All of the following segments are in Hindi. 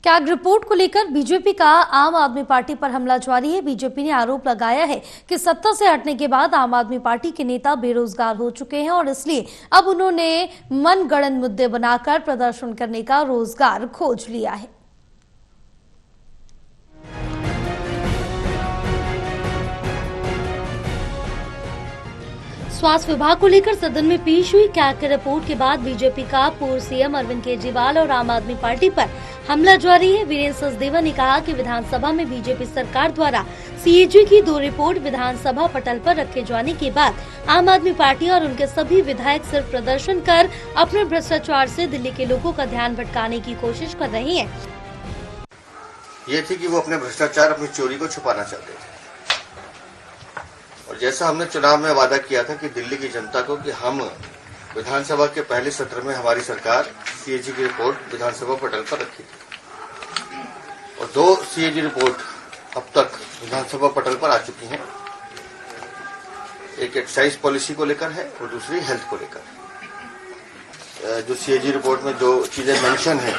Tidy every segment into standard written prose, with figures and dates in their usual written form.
कैग रिपोर्ट को लेकर बीजेपी का आम आदमी पार्टी पर हमला जारी है। बीजेपी ने आरोप लगाया है कि सत्ता से हटने के बाद आम आदमी पार्टी के नेता बेरोजगार हो चुके हैं और इसलिए अब उन्होंने मनगढ़ंत मुद्दे बनाकर प्रदर्शन करने का रोजगार खोज लिया है। स्वास्थ्य विभाग को लेकर सदन में पेश हुई कैग की रिपोर्ट के बाद बीजेपी का पूर्व सीएम अरविंद केजरीवाल और आम आदमी पार्टी पर हमला जारी है। वीरेंद्र सचदेवा ने कहा कि विधानसभा में बीजेपी सरकार द्वारा सीएजी की 2 रिपोर्ट विधानसभा पटल पर रखे जाने के बाद आम आदमी पार्टी और उनके सभी विधायक सिर्फ प्रदर्शन कर अपने भ्रष्टाचार से दिल्ली के लोगों का ध्यान भटकाने की कोशिश कर रही है। ये थी कि वो अपने भ्रष्टाचार, अपनी चोरी को छुपाना चाहते थे। और जैसा हमने चुनाव में वादा किया था कि दिल्ली की जनता को कि हम विधानसभा के पहले सत्र में हमारी सरकार सीएजी की रिपोर्ट विधानसभा पटल पर रखी थी और 2 सीएजी रिपोर्ट अब तक विधानसभा पटल पर आ चुकी हैं। एक एक्साइज पॉलिसी को लेकर है और दूसरी हेल्थ को लेकर। जो सीएजी रिपोर्ट में जो चीजें मेंशन है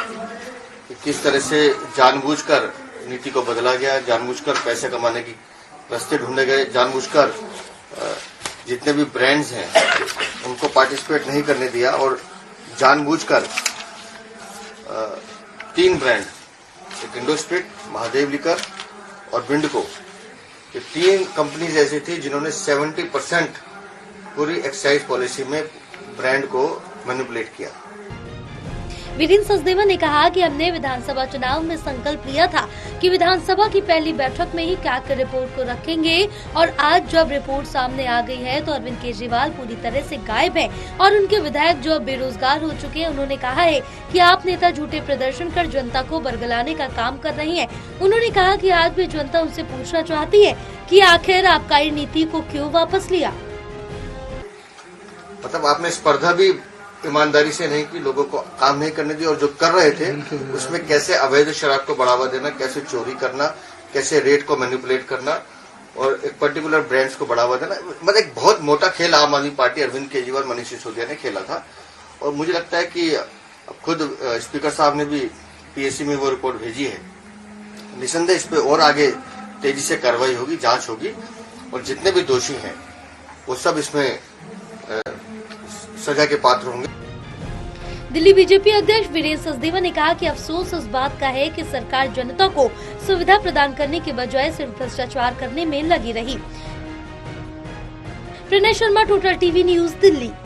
कि किस तरह से जानबूझकर नीति को बदला गया, जानबूझकर पैसे कमाने की रास्ते ढूंढे गए, जानबूझकर जितने भी ब्रांड्स हैं उनको पार्टिसिपेट नहीं करने दिया और जानबूझकर 3 ब्रांड, एक इंडोस्पिरिट, महादेव लिकर और बिंडको, ये 3 कंपनीज ऐसी थी जिन्होंने 70% पूरी एक्साइज पॉलिसी में ब्रांड को मैनिपुलेट किया। वीरेंद्र सचदेवा ने कहा कि हमने विधानसभा चुनाव में संकल्प लिया था कि विधानसभा की पहली बैठक में ही कैग की रिपोर्ट को रखेंगे और आज जब रिपोर्ट सामने आ गई है तो अरविंद केजरीवाल पूरी तरह से गायब हैं और उनके विधायक जो अब बेरोजगार हो चुके हैं। उन्होंने कहा है कि आप नेता झूठे प्रदर्शन कर जनता को बरगलाने का काम कर रही है। उन्होंने कहा कि आज भी जनता उनसे पूछना चाहती है कि आखिर आबकारी नीति को क्यों वापस लिया। मतलब आपने स्पर्धा भी ईमानदारी से नहीं की, लोगों को काम नहीं करने दी और जो कर रहे थे उसमें कैसे अवैध शराब को बढ़ावा देना, कैसे चोरी करना, कैसे रेट को मैनिपुलेट करना और एक पर्टिकुलर ब्रांड्स को बढ़ावा देना। मतलब एक बहुत मोटा खेल आम आदमी पार्टी, अरविंद केजरीवाल, मनीष सिसोदिया ने खेला था। और मुझे लगता है कि खुद स्पीकर साहब ने भी पीएससी में वो रिपोर्ट भेजी है। निसंदेह इस पे और आगे तेजी से कार्रवाई होगी, जांच होगी और जितने भी दोषी हैं वो सब इसमें सजा के पात्र होंगे। दिल्ली बीजेपी अध्यक्ष वीरेंद्र सचदेवा ने कहा कि अफसोस इस बात का है कि सरकार जनता को सुविधा प्रदान करने के बजाय सिर्फ भ्रष्टाचार करने में लगी रही। Pranay Sharma, total TV news, Delhi.